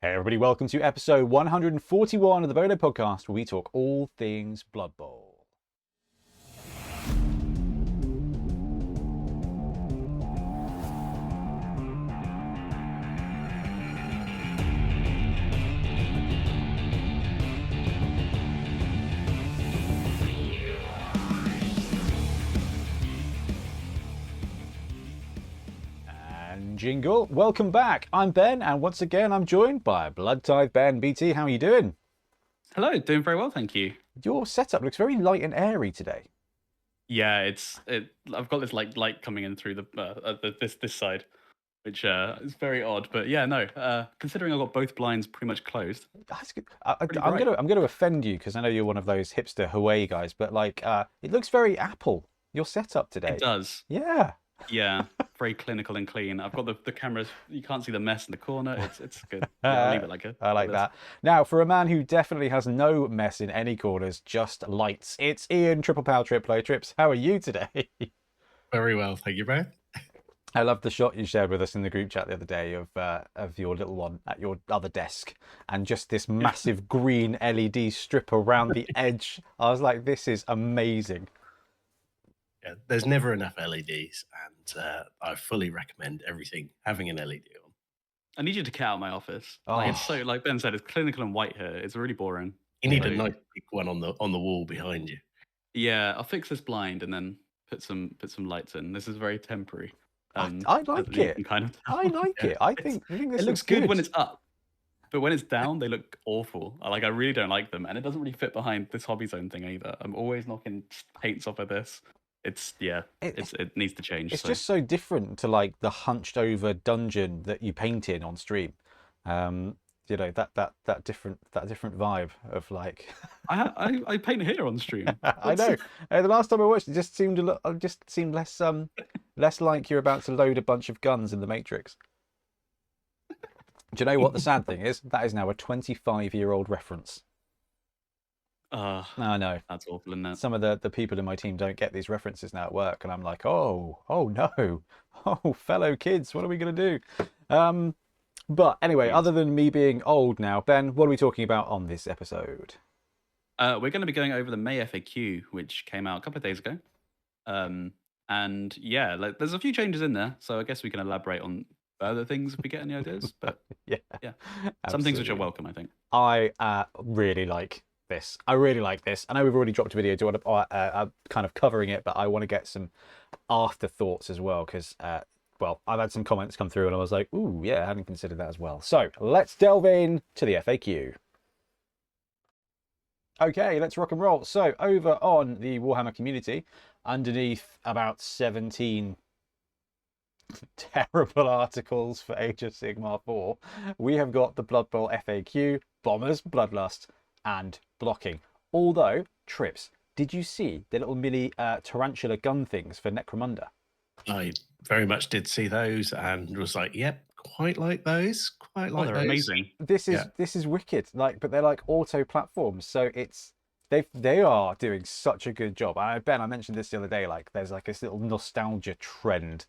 Hey everybody, welcome to episode 141 of the Bonehead Podcast, where we talk all things Blood Bowl. Jingle. Welcome back. I'm Ben, and once again I'm joined by Blood Tithe Ben. BT, how are you doing? Hello, doing very well, thank you. Your setup looks very light and airy today. Yeah, I've got this light coming in through this side, which is very odd. But yeah, no. Considering I've got both blinds pretty much closed. That's good. I'm gonna offend you because I know you're one of those hipster Huawei guys, but it looks very Apple. Your setup today. It does. Yeah. Yeah, very clinical and clean. I've got the cameras. You can't see the mess in the corner. It's good. Yeah, I'll leave it like it. I like that. Now, for a man who definitely has no mess in any corners, just lights, it's Ian Triple Power Triplo Trips. How are you today? Very well, thank you, bro. I love the shot you shared with us in the group chat the other day of your little one at your other desk, and just this massive green LED strip around the edge. I was like, this is amazing. Yeah, there's never enough LEDs, and I fully recommend everything having an LED on. I need you to get out of my office. Oh. It's so, like Ben said, it's clinical and white here. It's really boring. You need a nice big one on the wall behind you. Yeah, I'll fix this blind and then put some lights in. This is very temporary. I like it. I like it. I think this it looks good when it's up, but when it's down, they look awful. I really don't like them, and it doesn't really fit behind this hobby zone thing either. I'm always knocking paints off of this. It needs to change. It's just so different to like the hunched over dungeon that you paint in on stream. You know, that different vibe of like. I paint here on stream. I know. The last time I watched it, just seemed less like you're about to load a bunch of guns in the Matrix. Do you know what the sad thing is? That is now a 25-year-old reference. I know. That's awful, isn't it? Some of the people in my team don't get these references now at work, and I'm like, oh no, oh fellow kids, what are we gonna do? But anyway, other than me being old now, Ben, what are we talking about on this episode? We're going to be going over the May FAQ, which came out a couple of days ago. And yeah, there's a few changes in there, so I guess we can elaborate on further things if we get any ideas. But yeah, some things which are welcome, I think. I really like this. I really like this. I know we've already dropped a video kind of covering it, but I want to get some afterthoughts as well because, I've had some comments come through and I was like, ooh, yeah, I hadn't considered that as well. So let's delve in to the FAQ. Okay, let's rock and roll. So over on the Warhammer community, underneath about 17 terrible articles for Age of Sigmar 4, we have got the Blood Bowl FAQ, Bombers, Bloodlust, and Blocking. Although, Trips, did you see the little mini tarantula gun things for Necromunda? I very much did see those and was like, yep, quite like those. Quite like they're those. Amazing. This is wicked. But they're like auto platforms, so they are doing such a good job. Ben, I mentioned this the other day. Like, there's like this little nostalgia trend.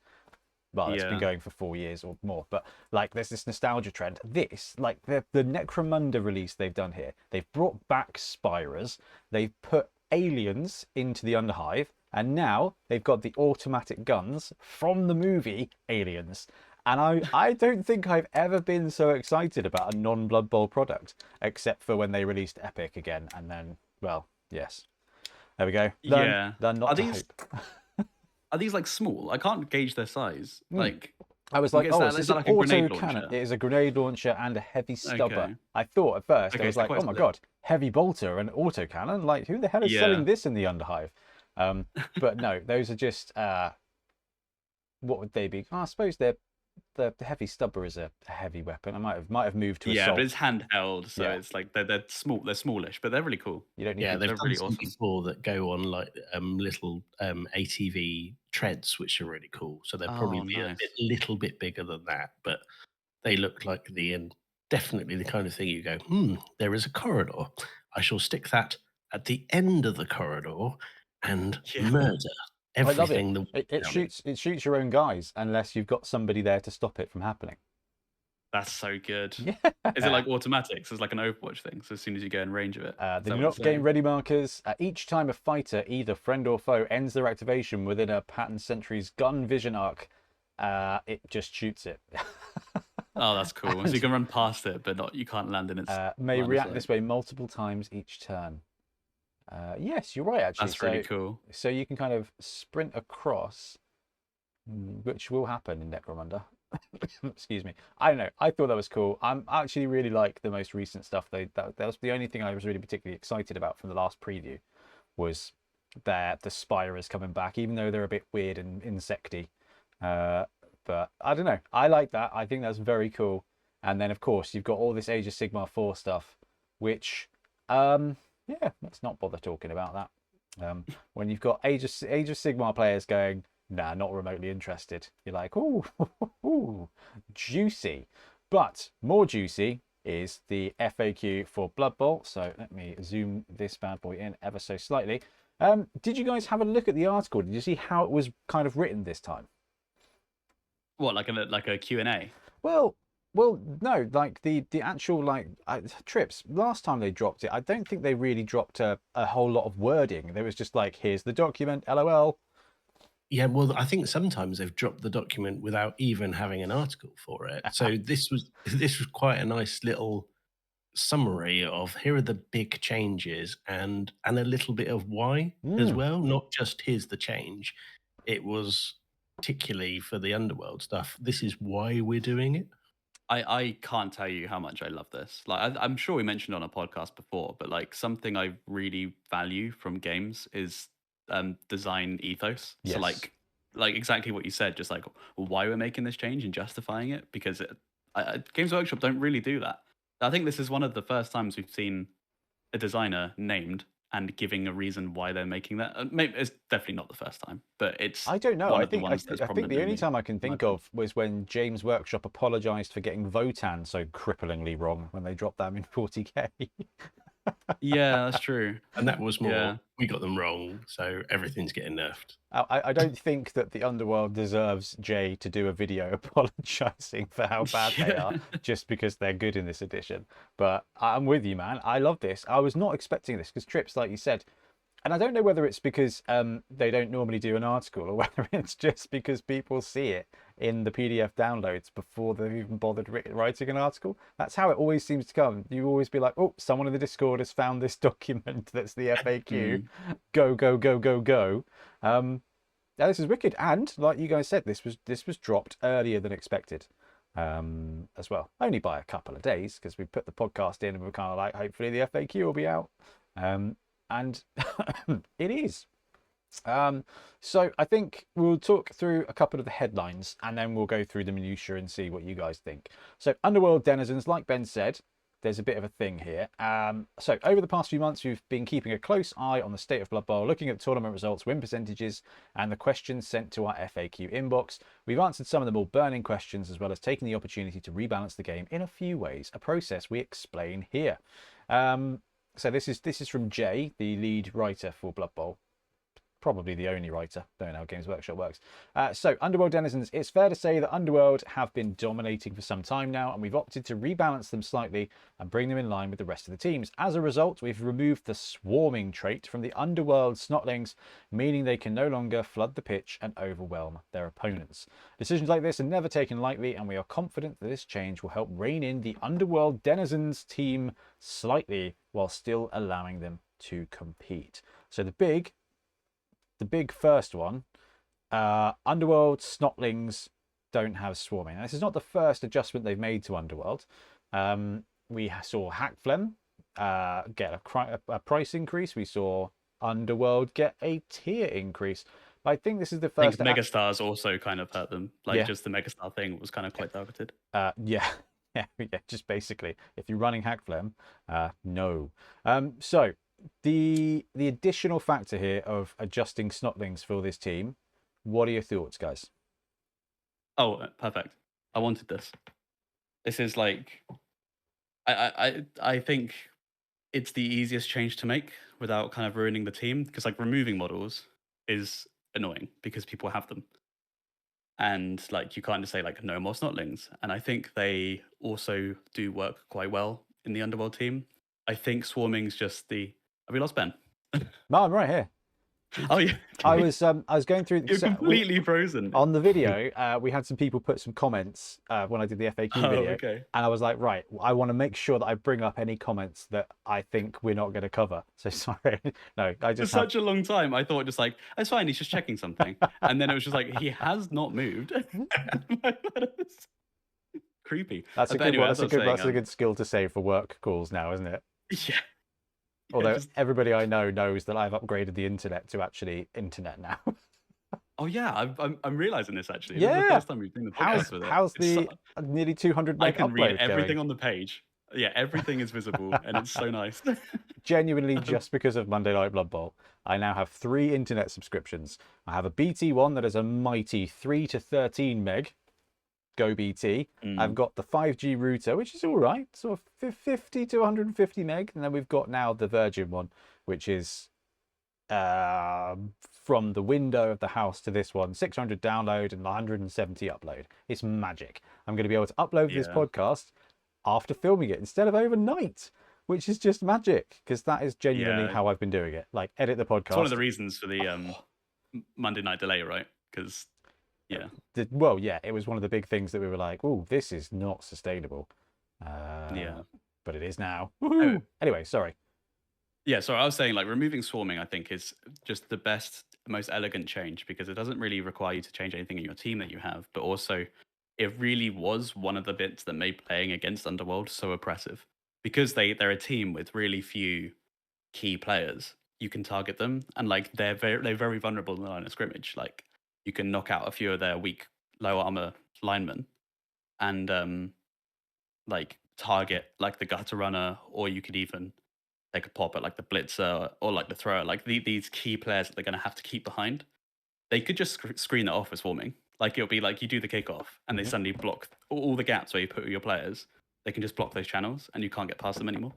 Well, it's been going for 4 years or more, but like there's this nostalgia trend. This, like the Necromunda release they've done here, they've brought back Spirers, they've put aliens into the Underhive, and now they've got the automatic guns from the movie Aliens. And I don't think I've ever been so excited about a non-Blood Bowl product, except for when they released Epic again, and then, well, yes. There we go. Are these like small? I can't gauge their size. Like, I was like, is that like an auto cannon? It is a grenade launcher and a heavy stubber. Okay. I thought at first, I was like, oh my god, heavy bolter and auto cannon? Like, who the hell is selling this in the Underhive? But no, those are just, what would they be? I suppose the heavy stubber is a heavy weapon. I might have moved to assault. Yeah, but it's handheld, so it's like they're small. They're smallish, but they're really cool. You don't need they've done really some awesome before that go on like little ATV treads, which are really cool. So they're probably a little bit bigger than that, but they look like definitely the kind of thing you go, there is a corridor. I shall stick that at the end of the corridor and murder everything. It shoots your own guys unless you've got somebody there to stop it from happening. That's so good. Yeah. Is it like automatic? So it's like an Overwatch thing. So as soon as you go in range of it, The is that do what not it's game saying? ready markers. Each time a fighter, either friend or foe, ends their activation within a pattern sentry's gun vision arc, it just shoots it. Oh, that's cool. So you And can run past it, but not you can't land in its may line of react sight. this way multiple times each turn. Yes, you're right, actually. That's really cool. So you can kind of sprint across, which will happen in Necromunda. Excuse me. I don't know. I thought that was cool. I'm actually really like the most recent stuff. That was the only thing I was really particularly excited about from the last preview, was that the Spire is coming back, even though they're a bit weird and insecty. But I don't know. I like that. I think that's very cool. And then of course you've got all this Age of Sigmar 4 stuff, which yeah, let's not bother talking about that. When you've got Age of Sigmar players going, nah, not remotely interested. You're like, ooh, ooh, juicy. But more juicy is the FAQ for Blood Bowl. So let me zoom this bad boy in ever so slightly. Did you guys have a look at the article? Did you see how it was kind of written this time? What, like a Q&A? Well, no, like the actual trips. Last time they dropped it, I don't think they really dropped a whole lot of wording. There was just like, here's the document, LOL. Yeah, well, I think sometimes they've dropped the document without even having an article for it. So this was quite a nice little summary of here are the big changes and a little bit of why as well, not just here's the change. It was particularly for the Underworld stuff. This is why we're doing it. I can't tell you how much I love this. Like I'm sure we mentioned on a podcast before, but like something I really value from games is design ethos. Yes. So like exactly what you said, just like why we're making this change and justifying it, because Games Workshop don't really do that. I think this is one of the first times we've seen a designer named and giving a reason why they're making that. Maybe it's definitely not the first time, but it's I don't know. one I of the think ones that's I think the prominently only time I can in my think opinion. of was when James Workshop apologized for getting Votan so cripplingly wrong when they dropped them in 40k. Yeah, that's true. And that was more, Yeah. we got them wrong, so everything's getting nerfed. I don't think that the Underworld deserves Jay to do a video apologizing for how bad they are just because they're good in this edition. But I'm with you, man. I love this. I was not expecting this because Trips, like you said, and I don't know whether it's because they don't normally do an article or whether it's just because people see it in the PDF downloads before they've even bothered writing an article. That's how it always seems to come. You always be like, oh, someone in the Discord has found this document that's the FAQ. Go, go, go, go, go. Yeah, this is wicked. And like you guys said, this was dropped earlier than expected as well. Only by a couple of days because we put the podcast in and we're kind of like, hopefully the FAQ will be out. And it is. So I think we'll talk through a couple of the headlines and then we'll go through the minutiae and see what you guys think. So Underworld denizens, like Ben said, there's a bit of a thing here. So over the past few months, we've been keeping a close eye on the state of Blood Bowl, looking at the tournament results, win percentages, and the questions sent to our FAQ inbox. We've answered some of the more burning questions, as well as taking the opportunity to rebalance the game in a few ways, a process we explain here. So this is from Jay, the lead writer for Blood Bowl. Probably the only writer. Don't know how Games Workshop works. So, Underworld denizens, it's fair to say that Underworld have been dominating for some time now, and we've opted to rebalance them slightly and bring them in line with the rest of the teams. As a result, we've removed the swarming trait from the Underworld Snotlings, meaning they can no longer flood the pitch and overwhelm their opponents. Decisions like this are never taken lightly, and we are confident that this change will help rein in the Underworld denizens team slightly, while still allowing them to compete. So the big first one, Underworld Snotlings don't have swarming. Now, this is not the first adjustment they've made to Underworld. We saw Hackflem get a price increase. We saw Underworld get a tier increase. But I think this is the first. I think Megastars also kind of hurt them. Like, Yeah. just the Megastar thing was kind of quite targeted. Yeah. Yeah, just basically, if you're running Hackflem, no. So the additional factor here of adjusting Snotlings for this team, what are your thoughts, guys? Oh, perfect. I wanted this. This is like, I think it's the easiest change to make without kind of ruining the team, because like removing models is annoying because people have them. and like you can't just say like no more snotlings. And I think they also do work quite well in the underworld team. I think swarming's just the. Have we lost Ben? No, I'm right here. Oh yeah, I was going through. you're completely frozen. On the video, we had some people put some comments when I did the FAQ video, okay. and I was like, right, I want to make sure that I bring up any comments that I think we're not going to cover. So sorry, no, I just For such a long time, I thought just like it's fine. He's just checking something, and then it was just like he has not moved. Creepy. That's a But good anyway, one. as I was That's a saying, good skill to save for work calls now, isn't it? Yeah. Although just- everybody I know knows that I've upgraded the internet to actually internet now. Oh yeah, I'm realizing this actually. Yeah. This is the first time we've done the podcast with it. How's It's the nearly 200 I meg can read upload everything going? on the page. Yeah, everything is visible, and it's so nice. Genuinely, just because of Monday Night Blood Bowl, I now have 3 internet subscriptions. I have a BT one that is a mighty 3 to 13 meg. Go BT. I've got the 5G router, which is all right, sort of 50 to 150 meg, and then we've got now the Virgin one, which is from the window of the house to this one, 600 download and 170 upload. It's magic. I'm going to be able to upload this podcast after filming it instead of overnight, which is just magic, because that is genuinely how I've been doing it. Like, edit the podcast. It's one of the reasons for the Monday night delay, right? Because well, yeah, it was one of the big things that we were like, oh, this is not sustainable. But it is now. Oh. Anyway, sorry. Yeah, so I was saying like removing swarming, I think is just the best, most elegant change, because it doesn't really require you to change anything in your team that you have, but also it really was one of the bits that made playing against Underworld so oppressive, because they're a team with really few key players. You can target them, and like they're very vulnerable in the line of scrimmage. Like you can knock out a few of their weak, low armor linemen, and like target like the gutter runner, or you could even take a pop at like the blitzer or like the thrower, like these key players that they're going to have to keep behind. They could just screen it off as swarming. Like it'll be like you do the kickoff and they suddenly block all the gaps where you put your players. They can just block those channels and you can't get past them anymore.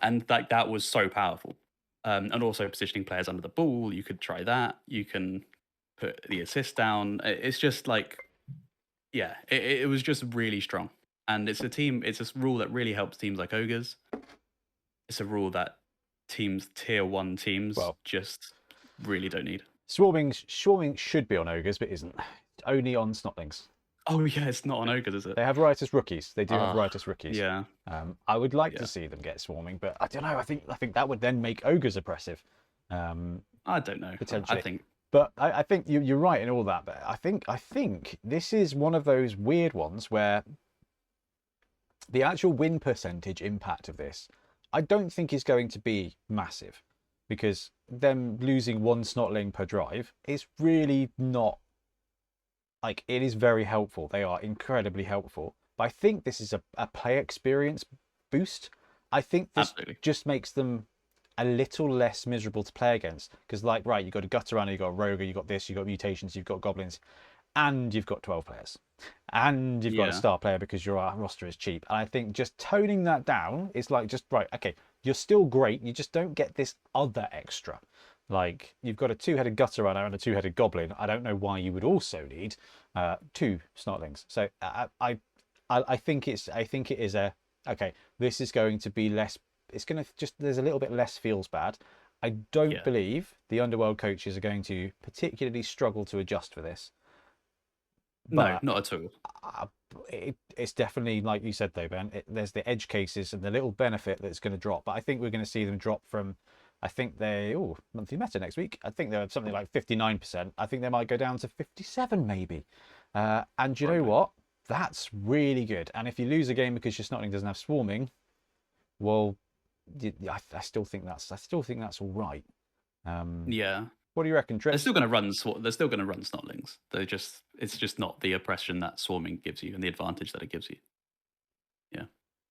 And like that was so powerful. And also positioning players under the ball, you could try that. You can put the assist down. It's just like, yeah, it was just really strong. And it's a rule that really helps teams like Ogres. It's a rule that tier 1 teams just really don't need. Swarming should be on Ogres, but isn't. Only on Snotlings. Oh yeah, it's not on Ogres, is it? They have Riotous Rookies. They do have Riotous Rookies. Yeah. I would like to see them get Swarming, but I don't know. I think that would then make Ogres oppressive. I don't know. Potentially. But I think you're right in all that. But I think this is one of those weird ones where the actual win percentage impact of this, I don't think is going to be massive, because them losing 1 Snotling per drive is really not, like, it is very helpful. They are incredibly helpful. But I think this is a play experience boost. I think this just makes them a little less miserable to play against, because like, right, you've got a gutter runner, you've got a rogue, you've got this, you've got mutations, you've got goblins, and you've got 12 players, and you've got a star player because your roster is cheap. And I think just toning that down is like, just right, okay, you're still great, you just don't get this other extra. Like, you've got a 2-headed gutter runner and a 2-headed goblin. I don't know why you would also need 2 snotlings. So I think it is a, okay, this is going to be less, it's going to just, there's a little bit less feels bad. I don't believe the Underworld coaches are going to particularly struggle to adjust for this. No, not at all. It's definitely, like you said though, Ben, there's the edge cases and the little benefit that's going to drop. But I think we're going to see them drop from, I think monthly meta next week. I think they're something like 59%. I think they might go down to 57 maybe. And you know what? That's really good. And if you lose a game because your Snotling doesn't have swarming, well, I still think that's all right. Yeah. What do you reckon, Trip? They're still going to run Snotlings. It's just not the oppression that swarming gives you and the advantage that it gives you. Yeah.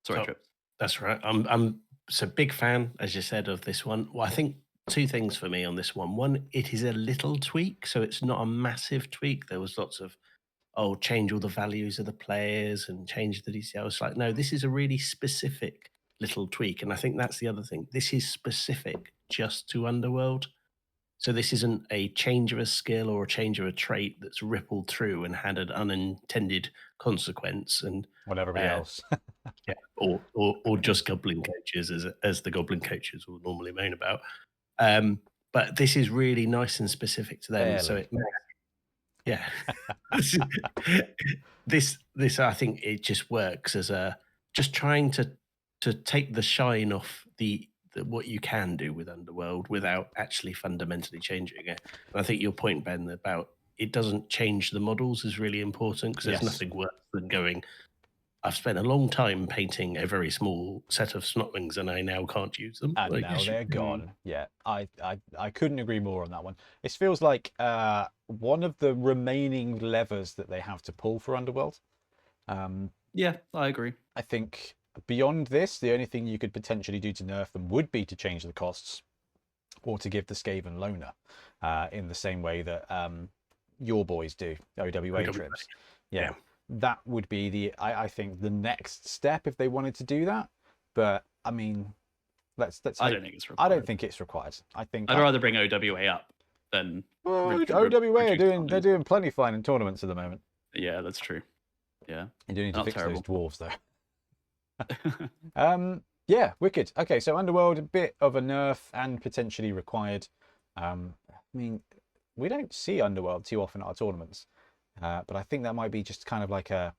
Sorry, Trip. That's right. I'm so big fan, as you said, of this one. Well, I think 2 things for me on this one. One, it is a little tweak, so it's not a massive tweak. There was lots of, change all the values of the players and change the DCL. It's like, no, this is a really specific little tweak. And I think that's the other thing. This is specific just to Underworld. So this isn't a change of a skill or a change of a trait that's rippled through and had an unintended consequence, and on everybody else. yeah, or just goblin coaches, as the goblin coaches will normally moan about. But this is really nice and specific to them. So Barely. yeah, this I think it just works as a just trying to take the shine off the what you can do with Underworld without actually fundamentally changing it. And I think your point, Ben, about it doesn't change the models is really important, because there's Yes. nothing worse than going, I've spent a long time painting a very small set of snotlings and I now can't use them. And Like, now yes, you they're can. gone. Yeah, I couldn't agree more on that one. It feels like one of the remaining levers that they have to pull for Underworld. Yeah, I agree. I think beyond this, the only thing you could potentially do to nerf them would be to change the costs, or to give the Skaven loner in the same way that your boys do, OWA trips. Yeah, that would be I think the next step if they wanted to do that. But I mean, let's. I don't think it's required. I don't think it's required. I think I'd rather bring OWA up than OWA are doing plenty fine in tournaments at the moment. Yeah, that's true. Yeah, you do need to Not fix terrible. those dwarves though. Yeah, wicked. Okay, so Underworld, a bit of a nerf and potentially required. I mean, we don't see Underworld too often at our tournaments, but I think that might be just kind of like a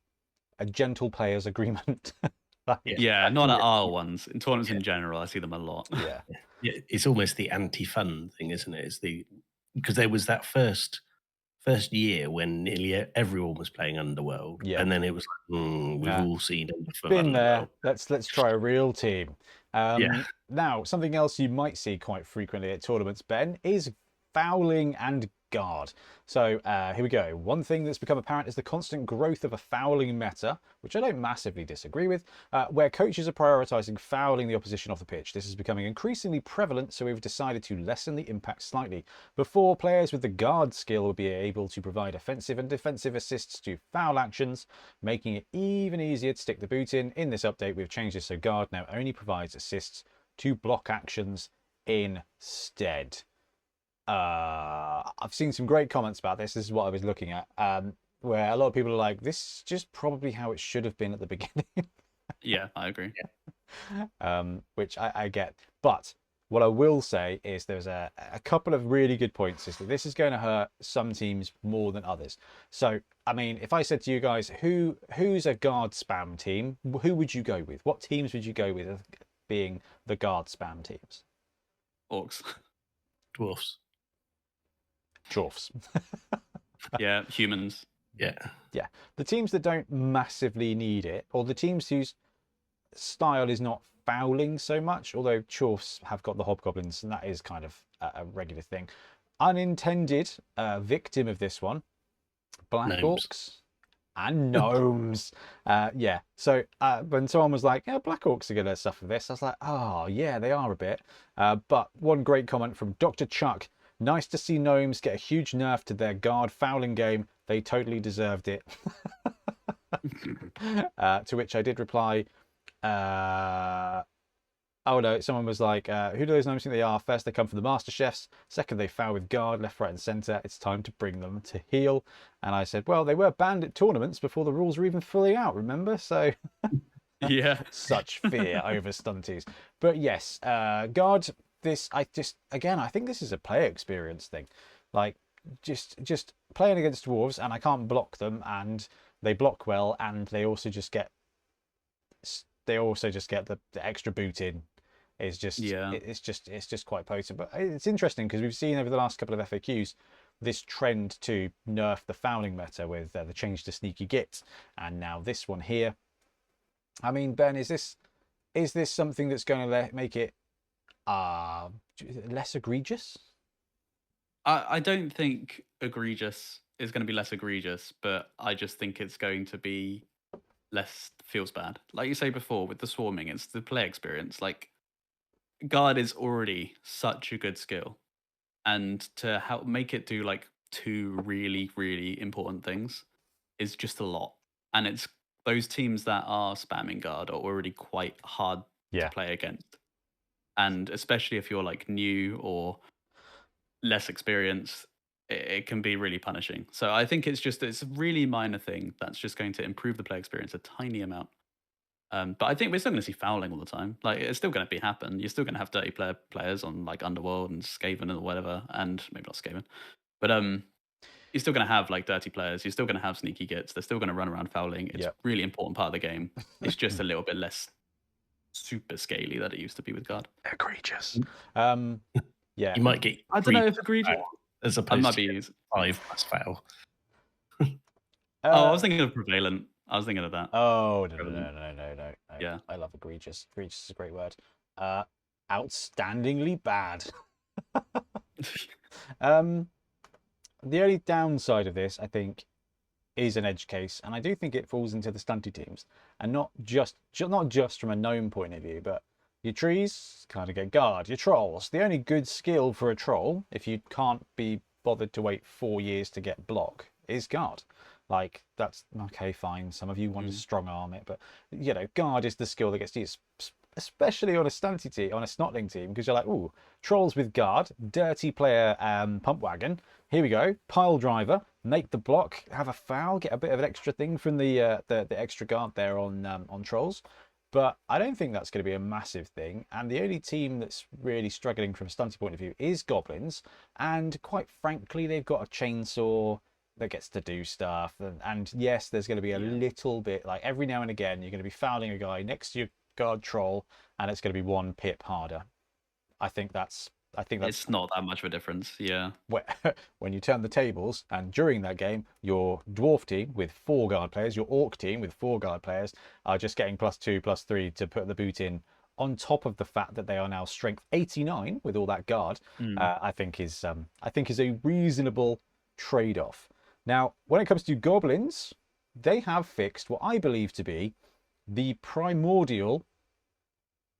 gentle players agreement. Yeah, not at our ones. In tournaments in general, I see them a lot. Yeah. It's almost the anti-fun thing, isn't it? It's because there was that first year when nearly everyone was playing Underworld, and then it was like, we've all seen enough of been Underworld. there. Let's try a real team. Yeah. Now, something else you might see quite frequently at tournaments, Ben, is fouling and guard. So here we go. One thing that's become apparent is the constant growth of a fouling meta, which I don't massively disagree with, where coaches are prioritising fouling the opposition off the pitch. This is becoming increasingly prevalent, so we've decided to lessen the impact slightly. Before, players with the guard skill would be able to provide offensive and defensive assists to foul actions, making it even easier to stick the boot in. In this update, we've changed this so guard now only provides assists to block actions instead. I've seen some great comments about this. This is what I was looking at, where a lot of people are like, this is just probably how it should have been at the beginning. Yeah, I agree. Which I get. But what I will say is there's a couple of really good points. Is that this is going to hurt some teams more than others. So, I mean, if I said to you guys, who's a guard spam team, who would you go with? What teams would you go with being the guard spam teams? Orcs. Dwarfs. Dwarfs. Yeah, humans. Yeah. The teams that don't massively need it, or the teams whose style is not fouling so much, although Chorfs have got the hobgoblins, and that is kind of a regular thing. Unintended victim of this one, Black Orcs and Gnomes. Yeah, so when someone was like, yeah, Black Orcs are going to suffer this, I was like, oh, yeah, they are a bit. But one great comment from Dr. Chuck. Nice to see Gnomes get a huge nerf to their guard fouling game. They totally deserved it. To which I did reply, oh no, someone was like, who do those Gnomes think they are? First, they come from the Master Chefs. Second, they foul with guard, left, right, and centre. It's time to bring them to heel. And I said, well, they were banned at tournaments before the rules were even fully out, remember? So, yeah. Such fear over stunties. But yes, guard. I think this is a player experience thing. Like, just playing against dwarves, and I can't block them, and they block well, and they also just get the extra boot in. It's just quite potent. But it's interesting because we've seen over the last couple of FAQs this trend to nerf the fouling meta with the change to sneaky git, and now this one here. I mean, Ben, is this something that's going to make it less egregious? I don't think egregious is going to be less egregious, but I just think it's going to be less feels bad. Like you say before, with the swarming, it's the play experience. Like, guard is already such a good skill, and to help make it do like two really, really important things is just a lot. And it's those teams that are spamming guard are already quite hard to play against. And especially if you're like new or less experience, it can be really punishing. So I think it's a really minor thing that's just going to improve the play experience a tiny amount. But I think we're still going to see fouling all the time. Like it's still going to happen. You're still going to have dirty players on like Underworld and Skaven or whatever, and maybe not Skaven, but you're still going to have like dirty players. You're still going to have sneaky gits. They're still going to run around fouling. It's a really important part of the game. It's just a little bit less super scaly than it used to be with Guard. Egregious. Yeah, you might get. I don't know if egregious as opposed to 5+ foul. I was thinking of Prevalent. I was thinking of that. Oh no. Yeah, I love egregious. Egregious is a great word. Outstandingly bad. The only downside of this, I think, is an edge case, and I do think it falls into the stunty teams, and not just from a gnome point of view, but your trees kind of get guard. Your trolls, the only good skill for a troll, if you can't be bothered to wait 4 years to get block, is guard. Like, that's okay, fine. Some of you want to strong arm it, but guard is the skill that gets used, especially on a stunty team, on a snotling team, because you're like, ooh, trolls with guard, dirty player, pump wagon. Here we go, pile driver, make the block, have a foul, get a bit of an extra thing from the extra guard there on trolls. But I don't think that's going to be a massive thing. And the only team that's really struggling from a stunty point of view is goblins. And quite frankly, they've got a chainsaw that gets to do stuff. And yes, there's going to be a little bit, like every now and again, you're going to be fouling a guy next to your guard troll, and it's going to be 1 pip harder. I think that's it's not that much of a difference. Yeah. When you turn the tables, and during that game, your dwarf team with 4 guard players, your orc team with 4 guard players are just getting +2, +3 to put the boot in, on top of the fact that they are now strength 89 with all that guard. I think is a reasonable trade-off. Now, when it comes to goblins, they have fixed what I believe to be the primordial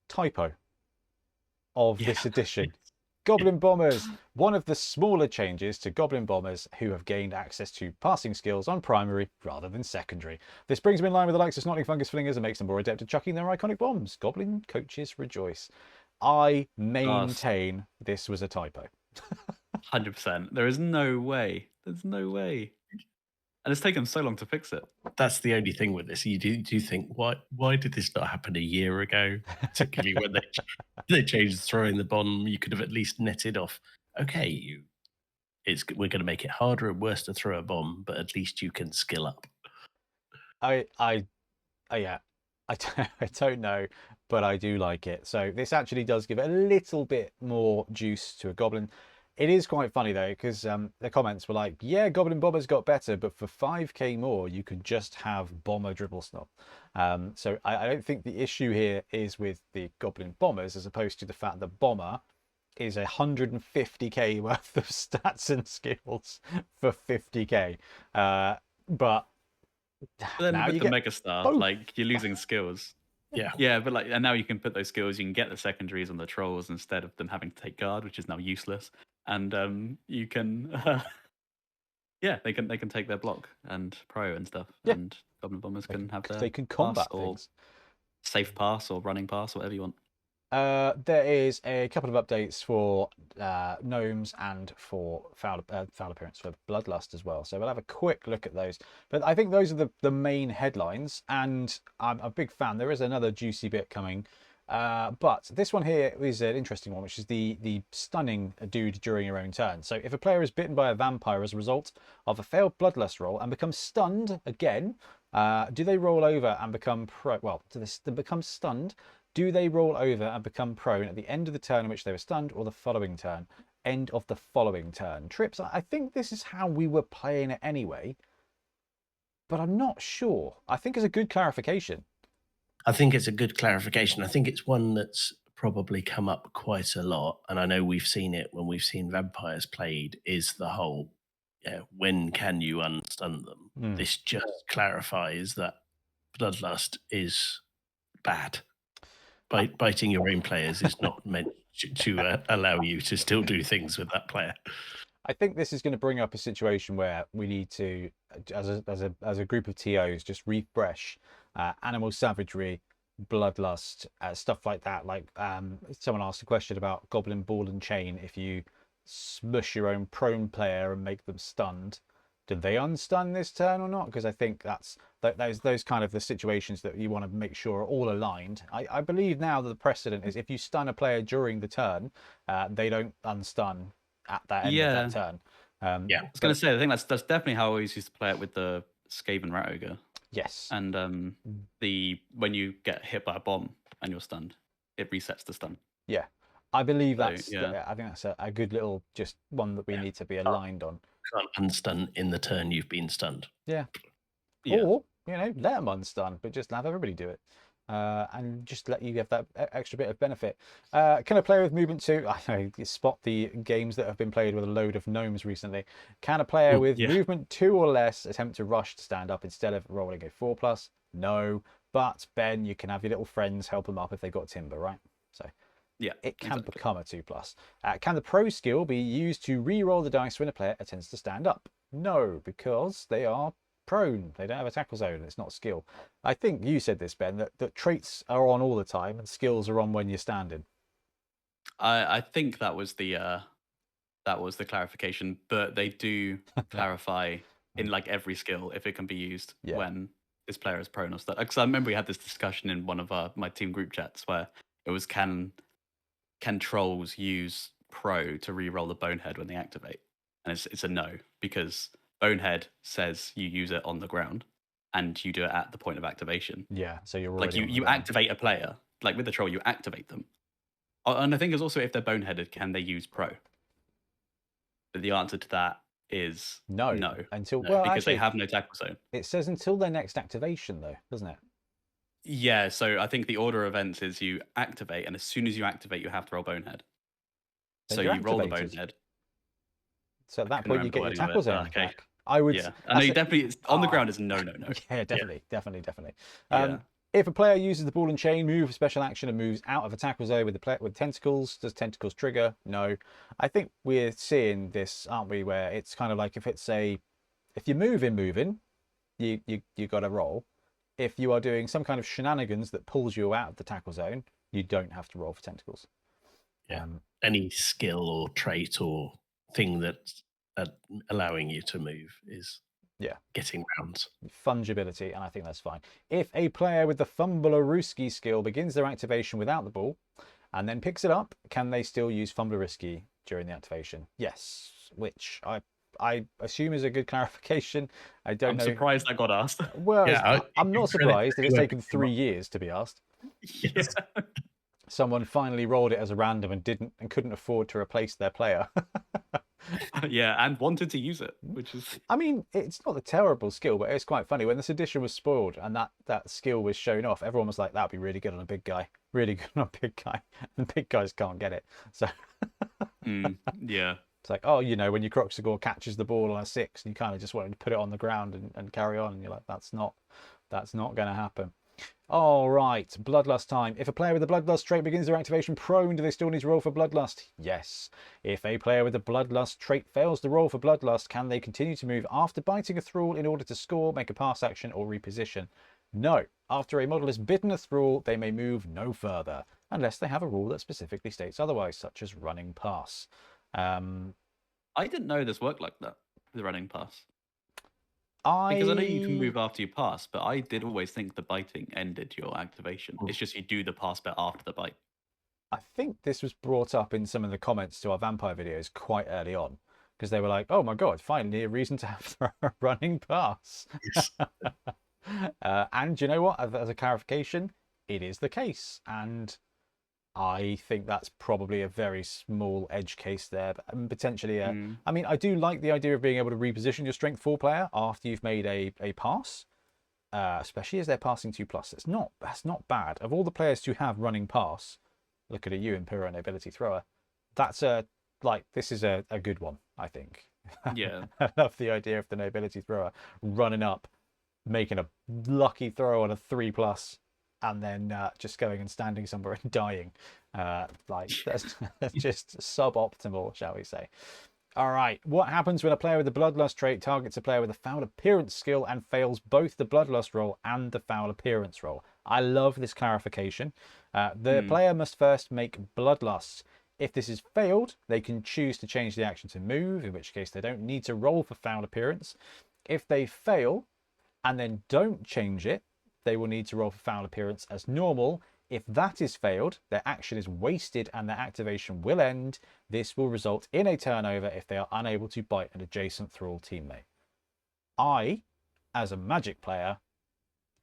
typo of this edition. Goblin Bombers, one of the smaller changes to Goblin Bombers who have gained access to passing skills on primary rather than secondary. This brings them in line with the likes of Snotling Fungus Flingers and makes them more adept at chucking their iconic bombs. Goblin coaches rejoice. I maintain this was a typo. 100%. There is no way. There's no way. And it's taken so long to fix it. That's the only thing with this. You do think, why did this not happen a year ago? Particularly when they changed throwing the bomb, you could have at least netted off. Okay, we're going to make it harder and worse to throw a bomb, but at least you can skill up. I don't know, but I do like it. So this actually does give it a little bit more juice to a goblin. It is quite funny though, because the comments were like, yeah, Goblin Bombers got better, but for 5k more, you could just have Bomber Dribble Snot. So I don't think the issue here is with the Goblin Bombers, as opposed to the fact that Bomber is 150k worth of stats and skills for 50k. But then now with the Mega Star, like you're losing skills. Yeah, but and now you can put those skills. You can get the secondaries on the trolls instead of them having to take guard, which is now useless. And you can, they can take their block and pro and stuff. Yeah. And Goblin Bombers can have their they can combat things, safe pass or running pass, whatever you want. There is a couple of updates for gnomes and for foul appearance for Bloodlust as well. So we'll have a quick look at those. But I think those are the main headlines, and I'm a big fan. There is another juicy bit coming. But this one here is an interesting one, which is the stunning a dude during your own turn. So if a player is bitten by a vampire as a result of a failed Bloodlust roll and becomes stunned again, do they roll over and become pro? Well, do they become stunned? Do they roll over and become prone at the end of the turn in which they were stunned, or the following turn? End of the following turn. Trips, I think this is how we were playing it anyway, but I'm not sure. I think it's a good clarification. I think it's a good clarification. I think it's one that's probably come up quite a lot, and I know we've seen it when we've seen vampires played, is the whole, when can you unstun them? This just clarifies that Bloodlust is bad. Biting your own players is not meant to allow you to still do things with that player. I think this is going to bring up a situation where we need to, as a group of TOs, just refresh animal savagery, bloodlust, stuff like that. Like someone asked a question about Goblin Ball and Chain. If you smush your own prone player and make them stunned. Do they unstun this turn or not? Because I think that's those kind of the situations that you want to make sure are all aligned. I believe now that the precedent is if you stun a player during the turn, they don't unstun at that end of that turn. I was going to say, I think that's definitely how I always used to play it with the Skaven Rat Ogre. Yes. And when you get hit by a bomb and you're stunned, it resets the stun. Yeah. I believe I think that's a good little just one that we need to be aligned on. Can't unstun in the turn you've been stunned. Yeah. Or, let them unstun, but just have everybody do it. And just let you have that extra bit of benefit. Can a player with movement 2, I know you spot the games that have been played with a load of gnomes recently. Can a player with movement 2 or less attempt to rush to stand up instead of rolling a 4+? No. But Ben, you can have your little friends help them up if they've got timber, right? So it can become a 2+. Can the pro skill be used to re-roll the dice when a player attempts to stand up? No, because they are prone. They don't have a tackle zone. It's not skill. I think you said this, Ben, that traits are on all the time and skills are on when you're standing. I think that was the clarification, but they do clarify in like every skill if it can be used when this player is prone or stuff. Because I remember we had this discussion in one of my team group chats where it was can trolls use pro to re-roll the Bonehead when they activate? And it's a no, because Bonehead says you use it on the ground and you do it at the point of activation. Yeah, so you're like you activate a player, like with the troll, you activate them. And I think it's also if they're boneheaded, can they use pro? But the answer to that is no. Until because actually, they have no tackle zone. It says until their next activation, though, doesn't it? Yeah, so I think the order of events is you activate, and as soon as you activate, you have to roll bonehead. Then so you roll the bonehead. So at that point, you get your tackle zone back. I would. Yeah, I know you definitely on the ground is no. Yeah, definitely. If a player uses the ball and chain move, special action, and moves out of a tackle zone with the player with tentacles, does tentacles trigger? No. I think we're seeing this, aren't we? Where it's kind of like if you're moving, you got to roll. If you are doing some kind of shenanigans that pulls you out of the tackle zone, you don't have to roll for tentacles. Yeah. Any skill or trait or thing that's allowing you to move is getting rounds. Fungibility, and I think that's fine. If a player with the Fumblerooski skill begins their activation without the ball and then picks it up, can they still use Fumblerooski during the activation? Yes, which I assume is a good clarification. I'm surprised I got asked. Well, I'm not surprised that it's taken 3 years to be asked. Yes. Someone finally rolled it as a random and couldn't afford to replace their player. Yeah, and wanted to use it, which is... I mean, it's not a terrible skill, but it's quite funny. When this edition was spoiled and that skill was shown off, everyone was like, that'd be really good on a big guy. Really good on a big guy. And big guys can't get it. So... yeah. It's like, when your Croxagore catches the ball on a 6 and you kind of just want to put it on the ground and carry on, and you're like, that's not going to happen. All right, Bloodlust time. If a player with a Bloodlust trait begins their activation prone, do they still need to roll for Bloodlust? Yes. If a player with a Bloodlust trait fails to roll for Bloodlust, can they continue to move after biting a thrall in order to score, make a pass action, or reposition? No. After a model is bitten a thrall, they may move no further, unless they have a rule that specifically states otherwise, such as running pass. I didn't know this worked like that, the running pass. Because I know you can move after you pass, but I did always think the biting ended your activation. It's just you do the pass bit after the bite. I think this was brought up in some of the comments to our vampire videos quite early on, because they were like, oh my god, finally a reason to have a running pass. Yes. And you know what? As a clarification, it is the case. And I think that's probably a very small edge case there, but potentially. I mean, I do like the idea of being able to reposition your strength 4 player after you've made a pass, especially as they're passing 2+. That's not bad. Of all the players to have running pass, looking at you, Imperial Nobility Thrower, this is a good one, I think. Yeah. I love the idea of the Nobility Thrower running up, making a lucky throw on a 3+. And then just going and standing somewhere and dying. That's just suboptimal, shall we say. All right. What happens when a player with the Bloodlust trait targets a player with a foul appearance skill and fails both the Bloodlust roll and the foul appearance roll? I love this clarification. The player must first make Bloodlust. If this is failed, they can choose to change the action to move, in which case they don't need to roll for foul appearance. If they fail and then don't change it, they will need to roll for foul appearance as normal. If that is failed, their action is wasted and their activation will end. This will result in a turnover if they are unable to bite an adjacent thrall teammate. I, as a Magic player,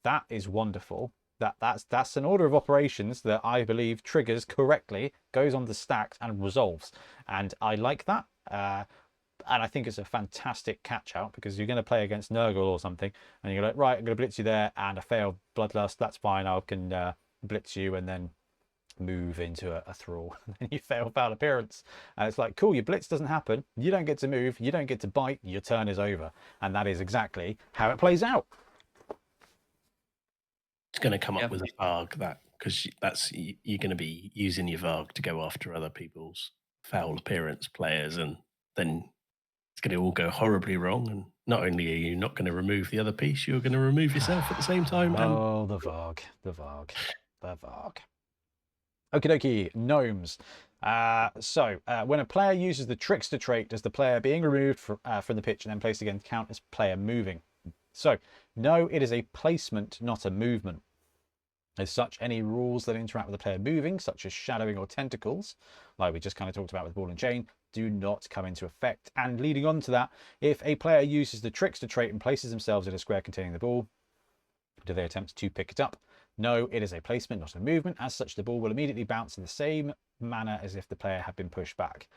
that is wonderful. That's an order of operations that I believe triggers correctly, goes on the stacks and resolves. And I like that. And I think it's a fantastic catch out, because you're going to play against Nurgle or something and you're like, right, I'm going to blitz you there and I fail Bloodlust. That's fine. I can blitz you and then move into a thrall. And then you fail foul appearance. And it's like, cool, your blitz doesn't happen. You don't get to move. You don't get to bite. Your turn is over. And that is exactly how it plays out. It's going to come up with a Varg, that, because you're going to be using your Varg to go after other people's foul appearance players, and then it's going to all go horribly wrong. And not only are you not going to remove the other piece, you're going to remove yourself at the same time. Oh, the Varg. Okie dokie, gnomes. So when a player uses the Trickster trait, does the player being removed from the pitch and then placed again count as player moving? So, no, it is a placement, not a movement. As such, any rules that interact with the player moving, such as shadowing or tentacles, like we just kind of talked about with ball and chain, do not come into effect. And leading on to that, if a player uses the Trickster trait and places themselves in a square containing the ball, do they attempt to pick it up? No, it is a placement, not a movement. As such, the ball will immediately bounce in the same manner as if the player had been pushed back.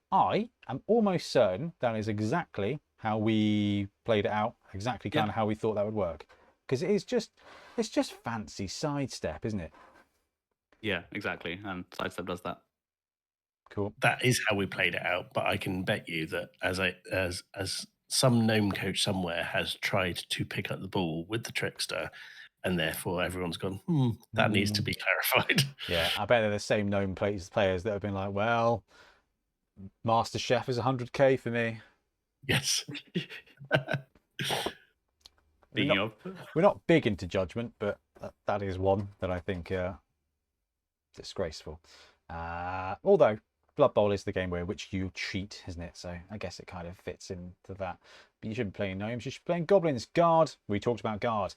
I am almost certain that is exactly how we played it out, exactly kind of how we thought that would work. Because it's just fancy sidestep, isn't it? Yeah, exactly. And sidestep does that. Cool. That is how we played it out, but I can bet you that as some gnome coach somewhere has tried to pick up the ball with the Trickster, and therefore everyone's gone, that needs to be clarified. Yeah, I bet they're the same gnome players that have been like, well, Master Chef is 100k for me. Yes. We're not big into judgment, but that is one that I think disgraceful. Although Blood Bowl is the game where which you cheat, isn't it? So I guess it kind of fits into that. But you shouldn't be playing gnomes. You should be playing goblins. Guard. We talked about guard.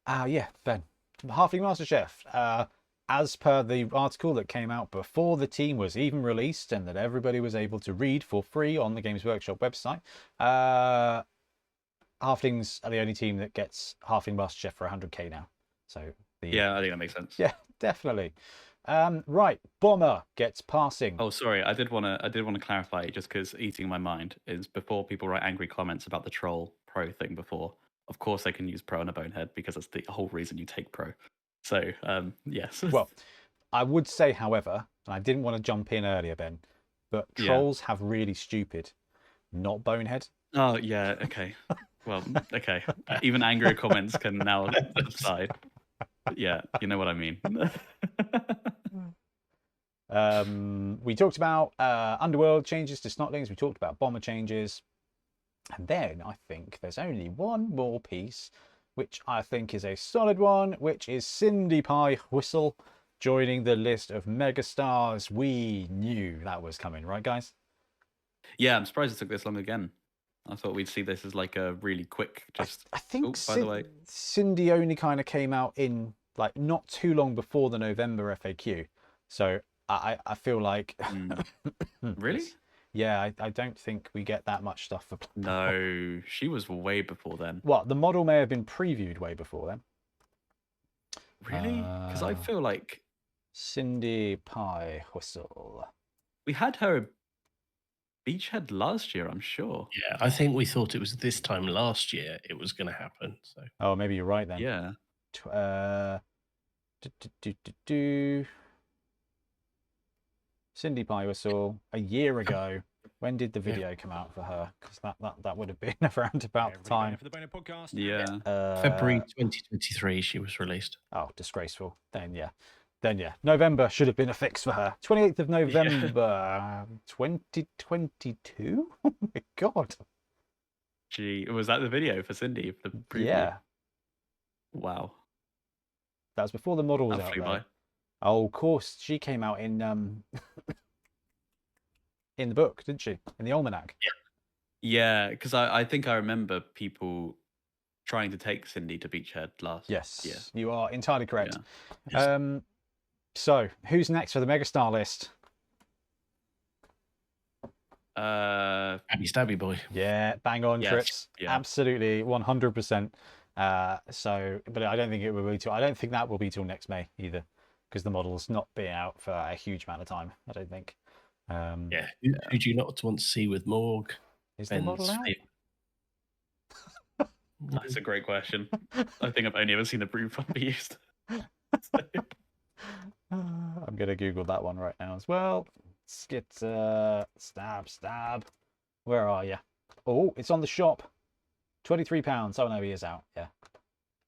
Yeah, Ben. Halfling Master Chef. As per the article that came out before the team was even released and that everybody was able to read for free on the Games Workshop website, Halflings are the only team that gets Halfling Master Chef for 100k now. So yeah, I think that makes sense. Yeah, definitely. Right, Bomber gets passing. Oh, sorry, I did want to clarify, just because eating my mind is, before people write angry comments about the troll pro thing before, of course they can use pro on a Bonehead, because that's the whole reason you take pro. So, yes. Well, I would say, however, and I didn't want to jump in earlier, Ben, but trolls have really stupid, not Bonehead. Oh, yeah, okay. Well, okay. Even angrier comments can now subside. Yeah, you know what I mean. We talked about Underworld changes to Snotlings. We talked about Bomber changes. And then I think there's only one more piece, which I think is a solid one, which is Cindy Pie Whistle joining the list of megastars. We knew that was coming, right, guys? Yeah, I'm surprised it took this long again. I thought we'd see this as like a really quick, just... I think by the way, Cindy only kind of came out in like not too long before the November FAQ. So I feel like... Really? Yeah, I don't think we get that much stuff for... No, she was way before then. Well, the model may have been previewed way before then. Really? Because I feel like... Cindy Pie Whistle. We had her Beachhead last year, I'm sure. Yeah, I think we thought it was this time last year it was going to happen. So. Oh, maybe you're right then. Yeah. Cindy Pie Whistle a year ago. When did the video come out for her? Because that would have been around about the time. For the Bonehead Podcast. Yeah. February 2023 she was released. Oh, disgraceful. Then yeah. November should have been a fix for her. 28th of November, 2022? Oh my God. Was that the video for Cindy? For the preview? Yeah. Wow. That was before the model was That out flew there. by. Oh, of course. She came out in in the book, didn't she? In the almanac. Yeah, because I think I remember people trying to take Cindy to Beachhead last year. Yes, you are entirely correct. Yeah. So who's next for the megastar list? Stabby Stabby Boy. Yeah, bang on, Yes, Trips. yeah. Absolutely, 100%. So, but I don't think it will be till. I don't think that will be till next May either, because the model's not being out for a huge amount of time. I don't think. Yeah. Who do you not want to see with Morg? Is the model out? That's a great question. I think I've only ever seen the proof one be used. I'm gonna Google that one right now as well. Skitter, stab. Where are you? Oh, it's on the shop. £23. Oh no, he is out. Yeah,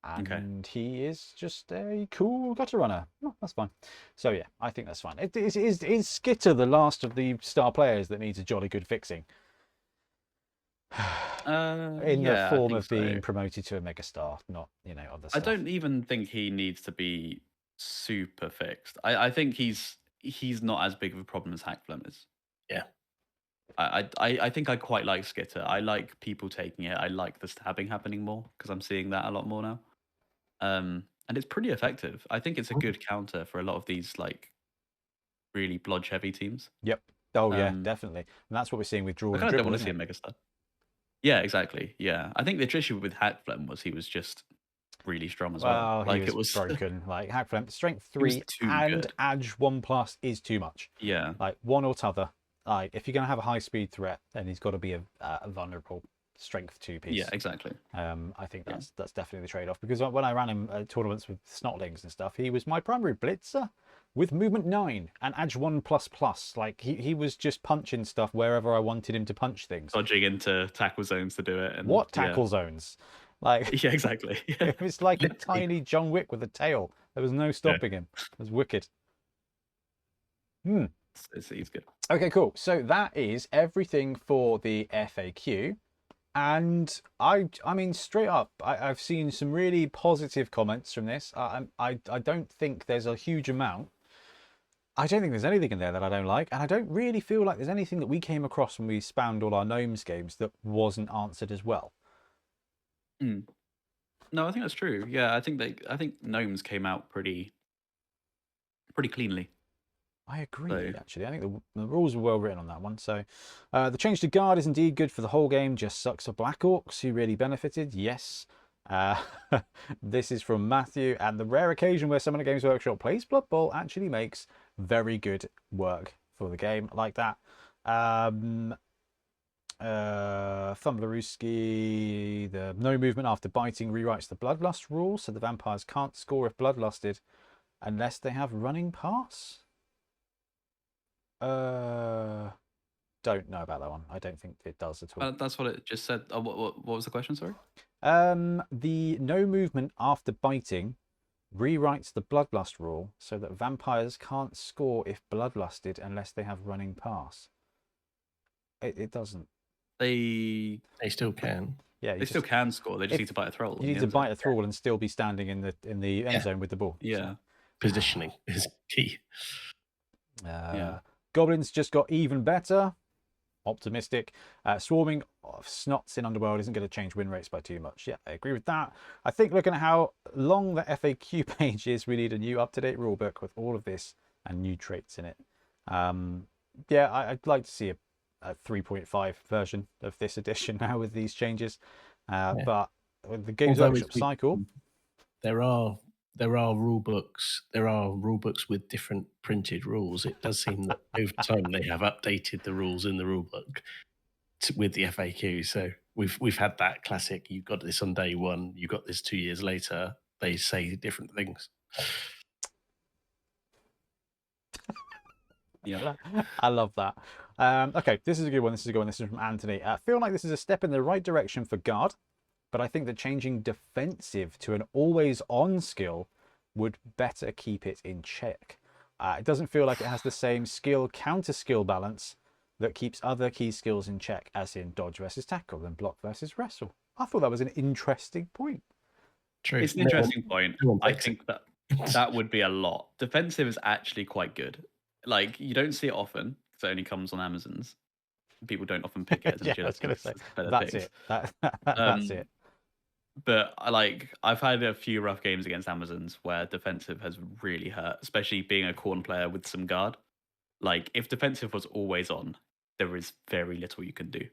and he is just a cool gutter runner. Oh, that's fine. So yeah, I think that's fine. Is Skitter the last of the star players that needs a jolly good fixing? In the form of being promoted to a megastar, not other stuff. I don't even think he needs to be super fixed. I think he's not as big of a problem as Hackflem is. Yeah. I think I quite like Skitter. I like people taking it. I like the stabbing happening more because I'm seeing that a lot more now. And it's pretty effective. I think it's a good counter for a lot of these like really blodge heavy teams. Yep. Oh yeah, definitely. And that's what we're seeing with Draw. I kind of don't want to see a megastar. Yeah, exactly. Yeah, I think the issue with Hackflem was he was just really strong as well. Like he was broken. Like Hackflem, strength 3 and Edge 1+ is too much. Yeah, like one or t'other. Like if you're gonna have a high speed threat, then he's got to be a vulnerable strength 2 piece. Yeah, exactly. I think that's definitely the trade off, because when I ran him tournaments with Snotlings and stuff, he was my primary blitzer with movement 9 and Edge 1++. Like he was just punching stuff wherever I wanted him to punch things. Dodging into tackle zones to do it. And, what tackle zones? Like yeah, exactly. Yeah. It was like a tiny John Wick with a tail. There was no stopping him. It was wicked. He's good. Okay, cool. So that is everything for the FAQ. And I mean, straight up, I've seen some really positive comments from this. I don't think there's a huge amount. I don't think there's anything in there that I don't like, and I don't really feel like there's anything that we came across when we spanned all our Gnomes games that wasn't answered as well. No, I think that's true. Yeah, I think Gnomes came out pretty cleanly. I agree, actually. I think the rules were well written on that one. So the change to guard is indeed good for the whole game, just sucks for Black Orcs, who really benefited. Yes. This is from Matthew. And the rare occasion where someone at Games Workshop plays Blood Bowl actually makes very good work for the game like that. Thumblerooski, the no movement after biting rewrites the Bloodlust rule, so the vampires can't score if bloodlusted unless they have running pass. Don't know about that one. I don't think it does at all. That's what it just said. Oh, what was the question? Sorry. The no movement after biting rewrites the bloodlust rule so that vampires can't score if bloodlusted unless they have running pass. It doesn't. They still can. Yeah, they still can score. They just need to bite a thrall. You need to bite a thrall and still be standing in the end zone with the ball. Yeah. So. Positioning is key. Goblins just got even better. Optimistic. Swarming of snots in Underworld isn't going to change win rates by too much. Yeah, I agree with that. I think looking at how long the FAQ page is, we need a new up-to-date rulebook with all of this and new traits in it. Yeah, I'd like to see a 3.5 version of this edition now with these changes. But with the Games Workshop cycle, there are rule books. There are rule books with different printed rules. It does seem that over time they have updated the rules in the rule book with the FAQ. So we've had that classic. You got this on day one. You got this 2 years later. They say different things. Yeah, I love that. Okay, this is a good one. This is from Anthony. I feel like this is a step in the right direction for guard, but I think that changing defensive to an always-on skill would better keep it in check. It doesn't feel like it has the same skill-counter-skill balance that keeps other key skills in check, as in dodge versus tackle and block versus wrestle. I thought that was an interesting point. True. It's an interesting point. I think that would be a lot. Defensive is actually quite good. Like, you don't see it often, because it only comes on Amazons. people don't often pick it as an Yeah, I agility. was going to say, It's better that's picks. it. That's it. But I've had a few rough games against Amazons where defensive has really hurt, especially being a corn player with some guard. Like if defensive was always on, there is very little you can do.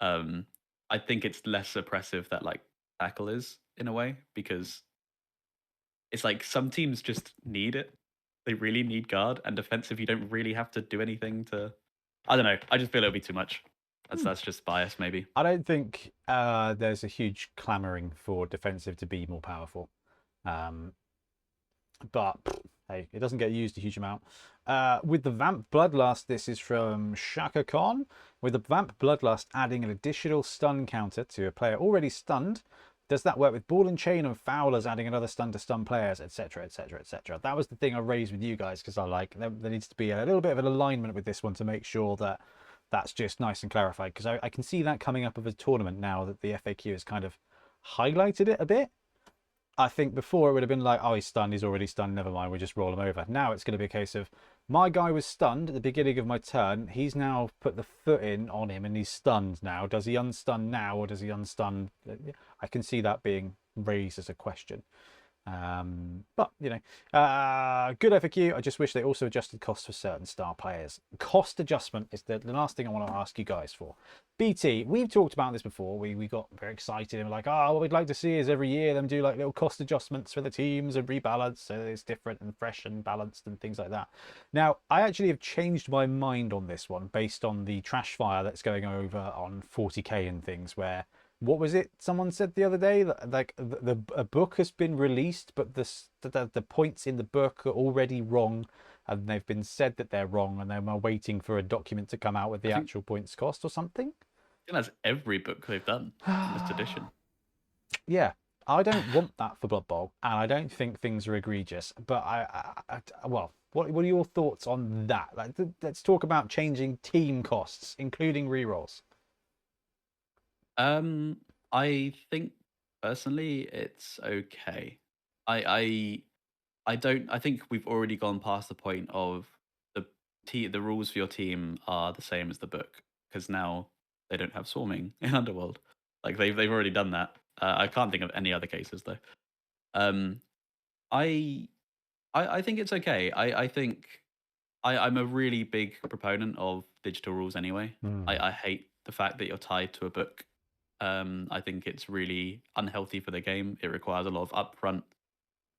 I think it's less oppressive that like tackle is in a way, because it's like some teams just need it. They really need guard, and defensive you don't really have to do anything to. I don't know. I just feel it'll be too much. That's just bias, maybe. I don't think there's a huge clamoring for defensive to be more powerful. But hey, it doesn't get used a huge amount. With the Vamp Bloodlust, this is from Shaka Khan. With the Vamp Bloodlust adding an additional stun counter to a player already stunned, does that work with Ball and Chain and Fowlers adding another stun to stun players, etc., etc., etc.? That was the thing I raised with you guys, because I like there needs to be a little bit of an alignment with this one to make sure that that's just nice and clarified, because I can see that coming up of a tournament now that the FAQ has kind of highlighted it a bit. I think before it would have been like, oh, he's stunned, he's already stunned, never mind, we'll just roll him over. Now it's going to be a case of, my guy was stunned at the beginning of my turn, he's now put the foot in on him and he's stunned now. Does he unstun now or does he unstun? I can see that being raised as a question. But, you know, good FAQ. I just wish they also adjusted costs for certain star players. Cost adjustment is the last thing I want to ask you guys for. BT, we've talked about this before. We got very excited and we're like, what we'd like to see is every year them do like little cost adjustments for the teams and rebalance so it's different and fresh and balanced and things like that. Now, I actually have changed my mind on this one based on the trash fire that's going over on 40k and things, where what was it someone said the other day, that like a book has been released but the points in the book are already wrong and they've been said that they're wrong and they're waiting for a document to come out with the actual points cost or something. I think that's every book they've done in this edition. Yeah, I don't want that for Blood Bowl, and I don't think things are egregious, but well, what are your thoughts on that? Like, let's talk about changing team costs, including rerolls. I think personally it's okay. I think we've already gone past the point of the rules for your team are the same as the book, because now they don't have swarming in Underworld. Like they've already done that. I can't think of any other cases though. I think it's okay. I think I'm a really big proponent of digital rules anyway. I hate the fact that you're tied to a book. I think it's really unhealthy for the game. It requires a lot of upfront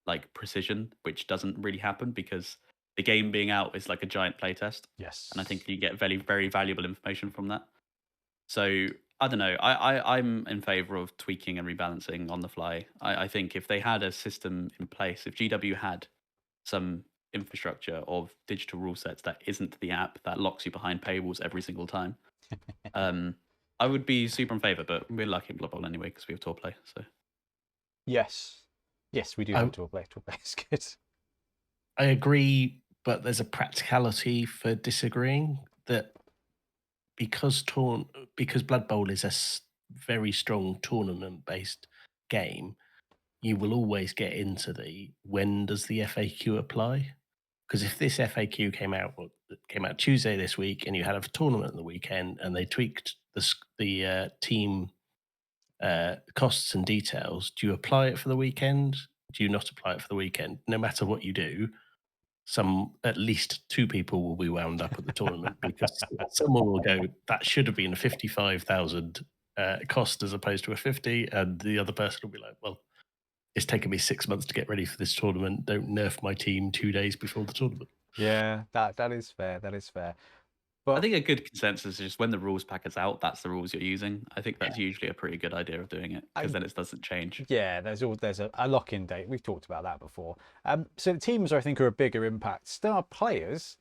like precision, which doesn't really happen because the game being out is like a giant playtest. Yes. And I think you get very, very valuable information from that. So I don't know. I'm in favor of tweaking and rebalancing on the fly. I think if they had a system in place, if GW had some infrastructure of digital rule sets that isn't the app that locks you behind paywalls every single time, I would be super in favor. But we're lucky in Blood Bowl anyway because we have tour play. So yes, we do have tour play. Tour play is good. I agree, but there's a practicality for disagreeing that because Blood Bowl is a very strong tournament-based game, you will always get into the when does the FAQ apply? Because if this FAQ came out Tuesday this week, and you had a tournament on the weekend, and they tweaked the team costs and details, do you apply it for the weekend? Do you not apply it for the weekend? No matter what you do, at least two people will be wound up at the tournament because someone will go, that should have been a 55,000 cost as opposed to a 50, and the other person will be like, well, it's taken me 6 months to get ready for this tournament. Don't nerf my team 2 days before the tournament. Yeah, that is fair. That is fair. But I think a good consensus is just when the rules pack is out, that's the rules you're using. I think that's usually a pretty good idea of doing it because then it doesn't change. Yeah, there's a lock-in date. We've talked about that before. So the teams, I think, are a bigger impact. Star players,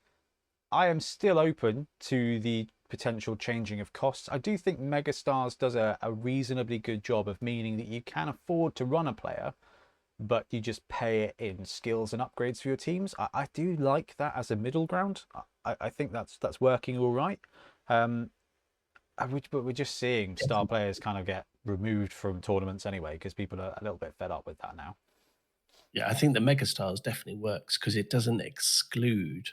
I am still open to the potential changing of costs. I do think Megastars does a reasonably good job of meaning that you can afford to run a player, but you just pay it in skills and upgrades for your teams. I do like that as a middle ground. I think that's working all right. But we're just seeing star players kind of get removed from tournaments anyway because people are a little bit fed up with that now. Yeah, I think the Megastars definitely works because it doesn't exclude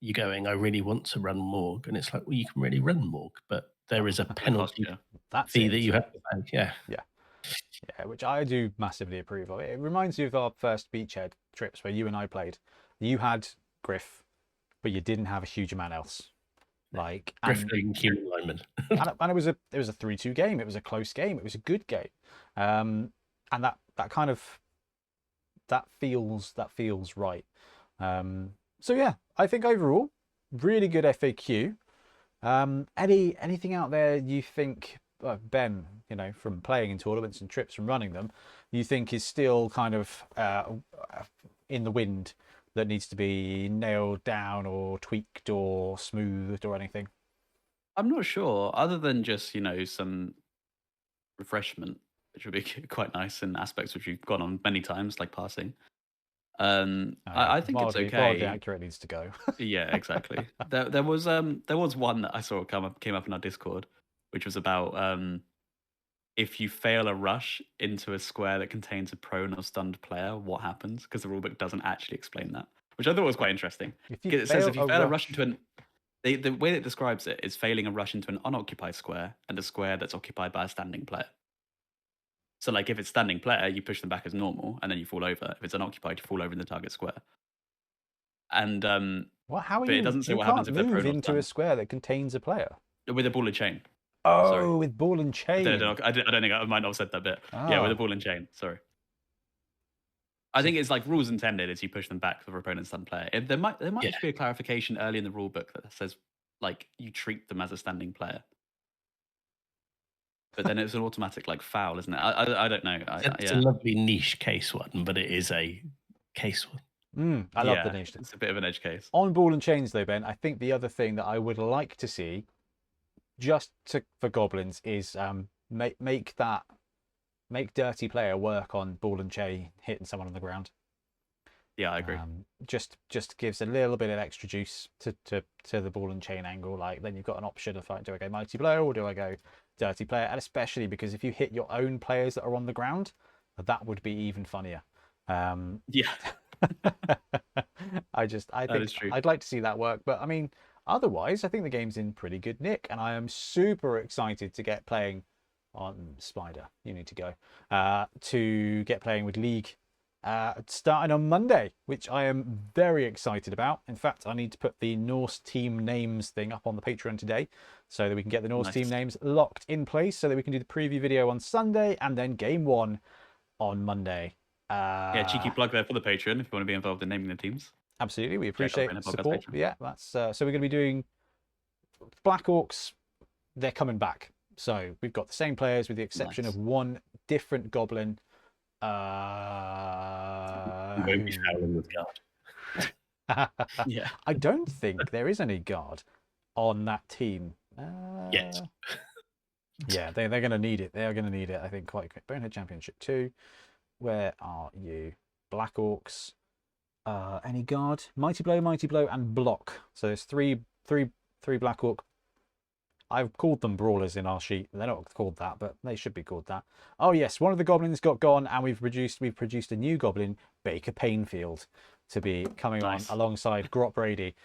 you're going, I really want to run Morg, and it's like, well, you can really run Morg, but there is a penalty That's fee it. that you have to pay. Yeah. Yeah, which I do massively approve of. It reminds me of our first beachhead trips where you and I played. You had Griff, but you didn't have a huge amount else. Like Griffin human lineman. and it was a 3-2 game. It was a close game. It was a good game. And that kind of that feels right. So yeah, I think overall, really good FAQ. Anything out there you think, Ben, from playing in tournaments and trips, from running them, you think is still kind of in the wind, that needs to be nailed down or tweaked or smoothed or anything? I'm not sure, other than just, some refreshment, which would be quite nice in aspects which we've gone on many times, like passing. I think it's okay. Mildly accurate needs to go. Yeah, exactly. There was one that I saw came up in our Discord, which was about if you fail a rush into a square that contains a prone or stunned player, what happens? Because the rulebook doesn't actually explain that, which I thought was quite interesting. It says if you fail a rush into the way it describes it is failing a rush into an unoccupied square and a square that's occupied by a standing player. So, like, if it's standing player, you push them back as normal, and then you fall over. If it's unoccupied, you fall over in the target square. And How are but you? It doesn't say You what can't happens if they're move prone or into stunned. a square that contains a player. With a ball and chain. Oh, Sorry. with ball and chain. I don't think I might not have said that bit. Yeah, with a ball and chain. Sorry. I think it's like rules intended is you push them back for your opponent's stunned player. There might actually be a clarification early in the rule book that says like you treat them as a standing player. But then it's an automatic like foul, isn't it? I don't know. It's a lovely niche case one, but it is a case one. I love the niche. It's a bit of an edge case. On ball and chains, though, Ben, I think the other thing that I would like to see, for goblins, is make dirty player work on ball and chain hitting someone on the ground. Yeah, I agree. Just gives a little bit of extra juice to the ball and chain angle. Like, then you've got an option of like, do I go mighty blow or do I go dirty player? And especially because if you hit your own players that are on the ground, that would be even funnier. Yeah. I think I'd like to see that work, but I mean, otherwise, I think the game's in pretty good nick, and I am super excited to get playing on Spider. You need to go to get playing with League. Starting on Monday, which I am very excited about. In fact, I need to put the Norse team names thing up on the Patreon today so that we can get the Norse team names locked in place so that we can do the preview video on Sunday and then game 1 on Monday. Cheeky plug there for the Patreon if you want to be involved in naming the teams. Absolutely, we appreciate the support. Yeah, that's so we're going to be doing Black Orcs. They're coming back, so we've got the same players with the exception of one different goblin. Won't be fouling with guard. Yeah, I don't think there is any guard on that team yet. Yeah, they're going to need it. They are going to need it, I think, quite quick. Bonehead Championship 2. Where are you? Black Orcs. Any guard? Mighty Blow, and Block. So there's three Black Orc. I've called them brawlers in our sheet. They're not called that, but they should be called that. Oh yes, one of the goblins got gone, and we've produced a new goblin, Baker Painfield, to be coming on alongside Grot Brady,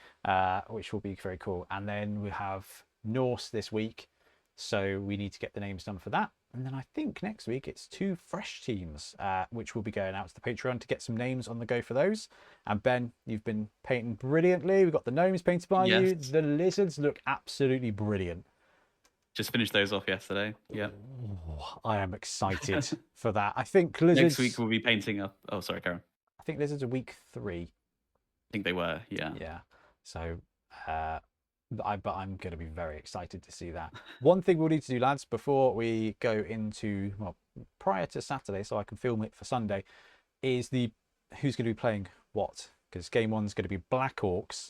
which will be very cool. And then we have Norse this week, so we need to get the names done for that. And then I think next week it's 2 fresh teams, which will be going out to the Patreon to get some names on the go for those. And Ben, you've been painting brilliantly. We've got the gnomes painted by you. The lizards look absolutely brilliant. Just finished those off yesterday. Yeah. Oh, I am excited for that. I think lizards... Next week we'll be painting up... Oh, sorry, Karen. I think lizards are week 3. I think they were, yeah. Yeah. So... but I'm going to be very excited to see that. One thing we'll need to do, lads, before we go into, well, prior to Saturday, so I can film it for Sunday, is who's going to be playing what? Because game 1's going to be Black Orcs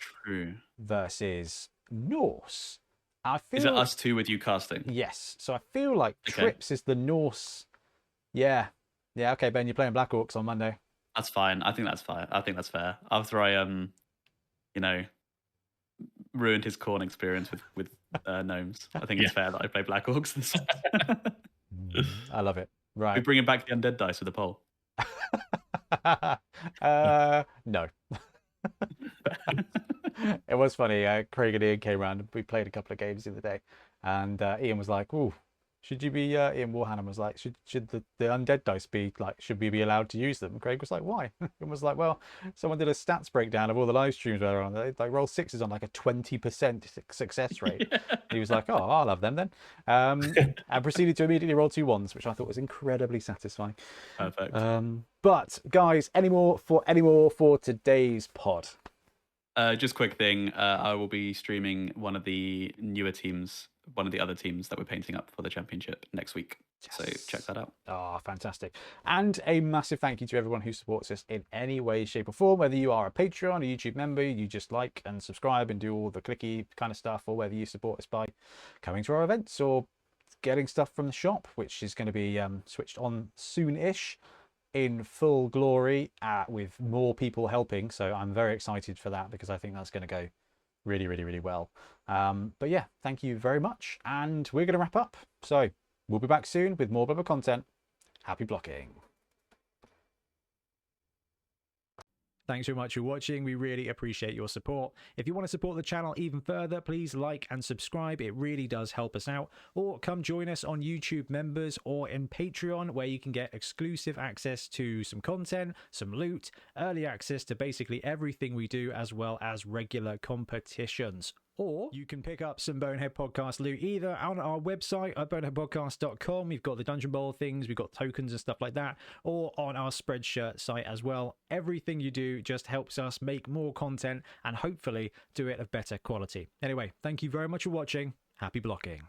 versus Norse. Is it us 2 with you casting? Yes. So I feel like Trips is the Norse. Yeah. Yeah. Okay, Ben, you're playing Black Orcs on Monday. That's fine. I think that's fine. I think that's fair. After I ruined his corn experience with gnomes. I think it's fair that I play Black Orcs this I love it. Right. We're bringing back the undead dice with the poll. No. It was funny. Craig and Ian came around. We played a couple of games the other day, and Ian was like, "Ooh, should you be?" Ian Warhammer was like, "Should the undead dice be like? Should we be allowed to use them?" Craig was like, "Why?" Ian was like, "Well, someone did a stats breakdown of all the live streams where on. They like roll sixes on like a 20% success rate." Yeah. He was like, "Oh, I'll have them then," and proceeded to immediately roll 2 1s, which I thought was incredibly satisfying. Perfect. But guys, any more for today's pod? Just quick thing. I will be streaming one of the newer teams, one of the other teams that we're painting up for the championship next week. Yes. So check that out. Ah, fantastic. And a massive thank you to everyone who supports us in any way, shape or form, whether you are a Patreon, a YouTube member, you just like and subscribe and do all the clicky kind of stuff, or whether you support us by coming to our events or getting stuff from the shop, which is going to be switched on soon-ish in full glory with more people helping. So I'm very excited for that because I think that's going to go really, really, really well. But yeah, thank you very much. And we're going to wrap up. So we'll be back soon with more Blubber content. Happy blocking. Thanks so much for watching. We really appreciate your support. If you want to support the channel even further, please like and subscribe. It really does help us out. Or come join us on YouTube members or in Patreon, where you can get exclusive access to some content, some loot, early access to basically everything we do, as well as regular competitions. Or you can pick up some Bonehead Podcast loot either on our website at boneheadpodcast.com. We've got the Dungeon Bowl things, we've got tokens and stuff like that, or on our Spreadshirt site as well. Everything you do just helps us make more content and hopefully do it of better quality. Anyway, thank you very much for watching. Happy blocking.